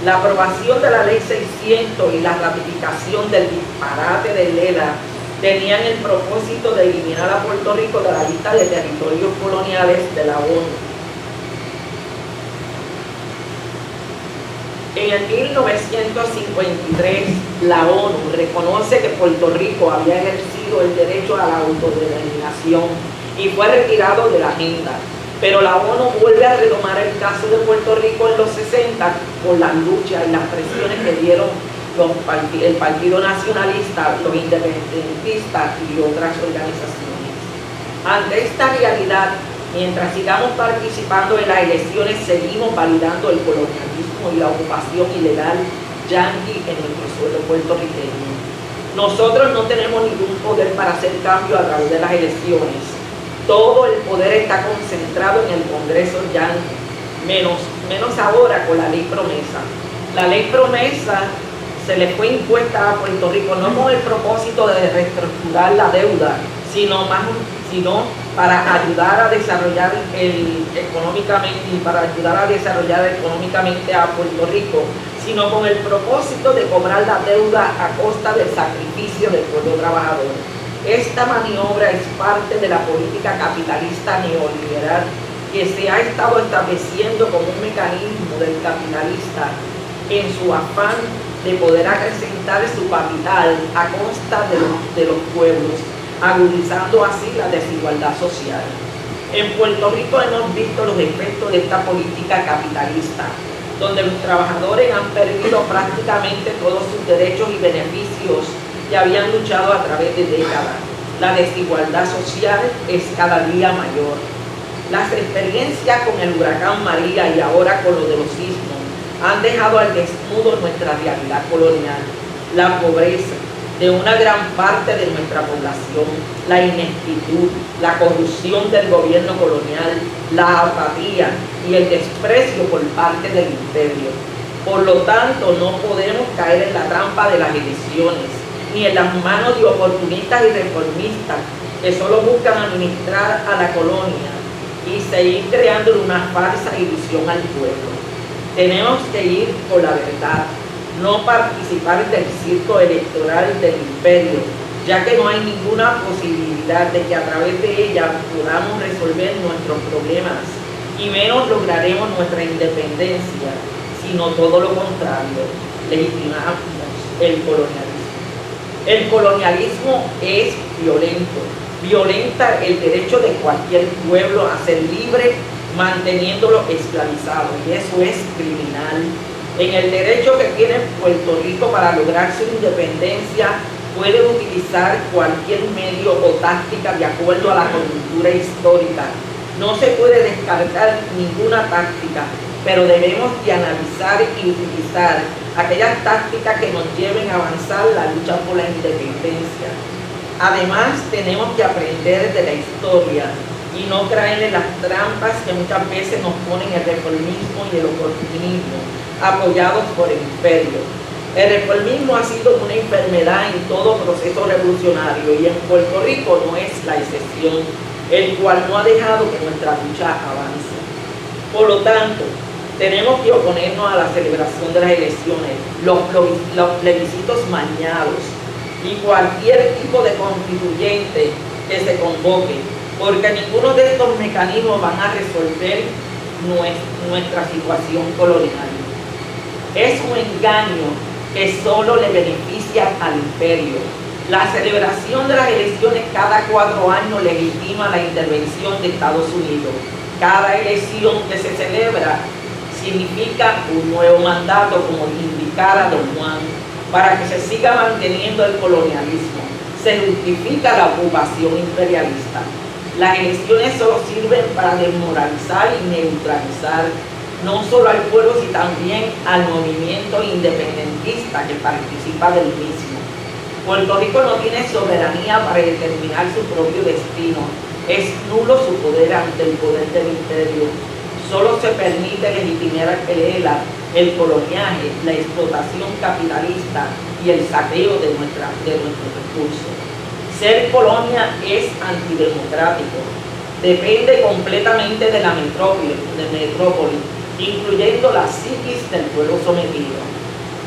La aprobación de la ley 600 y la ratificación del disparate de Lela tenían el propósito de eliminar a Puerto Rico de la lista de territorios coloniales de la ONU. En el 1953, la ONU reconoce que Puerto Rico había ejercido el derecho a la autodeterminación y fue retirado de la agenda. Pero la ONU vuelve a retomar el caso de Puerto Rico en los 60 por las luchas y las presiones que dieron el Partido Nacionalista, los independentistas y otras organizaciones. Ante esta realidad, mientras sigamos participando en las elecciones, seguimos validando el colonialismo y la ocupación ilegal yanqui en nuestro suelo puertorriqueño. Nosotros no tenemos ningún poder para hacer cambio a través de las elecciones. Todo el poder está concentrado en el Congreso yanqui, menos ahora con la ley promesa. La ley promesa se le fue impuesta a Puerto Rico no con el propósito de reestructurar la deuda, sino para ayudar a desarrollar económicamente a Puerto Rico, sino con el propósito de cobrar la deuda a costa del sacrificio del pueblo trabajador. Esta maniobra es parte de la política capitalista neoliberal que se ha estado estableciendo como un mecanismo del capitalista en su afán de poder acrecentar su capital a costa de los pueblos, agudizando así la desigualdad social. En Puerto Rico hemos visto los efectos de esta política capitalista, donde los trabajadores han perdido prácticamente todos sus derechos y beneficios que habían luchado a través de décadas. La desigualdad social es cada día mayor. Las experiencias con el huracán María y ahora con lo de los sismos han dejado al desnudo nuestra realidad colonial, la pobreza de una gran parte de nuestra población, la ineptitud, la corrupción del gobierno colonial, la apatía y el desprecio por parte del imperio. Por lo tanto, no podemos caer en la trampa de las elecciones, ni en las manos de oportunistas y reformistas que solo buscan administrar a la colonia y seguir creando una falsa ilusión al pueblo. Tenemos que ir por la verdad, no participar del circo electoral del imperio, ya que no hay ninguna posibilidad de que a través de ella podamos resolver nuestros problemas y menos lograremos nuestra independencia, sino todo lo contrario, legitimamos el colonialismo. El colonialismo es violento, violenta el derecho de cualquier pueblo a ser libre, manteniéndolo esclavizado, y eso es criminal. En el derecho que tiene Puerto Rico para lograr su independencia, puede utilizar cualquier medio o táctica de acuerdo a la coyuntura histórica. No se puede descartar ninguna táctica, pero debemos de analizar y utilizar aquellas tácticas que nos lleven a avanzar la lucha por la independencia. Además, tenemos que aprender de la historia y no caer en las trampas que muchas veces nos ponen el reformismo y el oportunismo, apoyados por el imperio. El reformismo ha sido una enfermedad en todo proceso revolucionario y en Puerto Rico no es la excepción, el cual no ha dejado que nuestra lucha avance. Por lo tanto, tenemos que oponernos a la celebración de las elecciones, los plebiscitos mañados y cualquier tipo de constituyente que se convoque, porque ninguno de estos mecanismos van a resolver nuestra situación colonial. Es un engaño que solo le beneficia al imperio. La celebración de las elecciones cada 4 años legitima la intervención de Estados Unidos. Cada elección que se celebra significa un nuevo mandato, como indicara don Juan, para que se siga manteniendo el colonialismo. Se justifica la ocupación imperialista. Las elecciones solo sirven para desmoralizar y neutralizar no solo al pueblo, sino también al movimiento independentista que participa del mismo. Puerto Rico no tiene soberanía para determinar su propio destino. Es nulo su poder ante el poder del imperio. Solo se permite legitimar el coloniaje, la explotación capitalista y el saqueo de nuestros recursos. Ser colonia es antidemocrático. Depende completamente de la metrópoli, incluyendo la psiquis del pueblo sometido.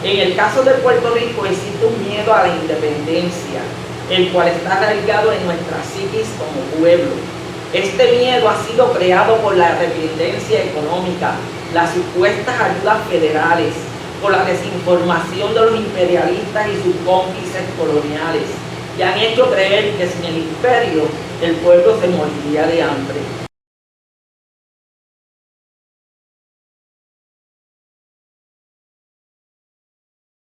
En el caso de Puerto Rico existe un miedo a la independencia, el cual está arraigado en nuestra psiquis como pueblo. Este miedo ha sido creado por la dependencia económica, las supuestas ayudas federales, por la desinformación de los imperialistas y sus cómplices coloniales, que han hecho creer que sin el imperio el pueblo se moriría de hambre.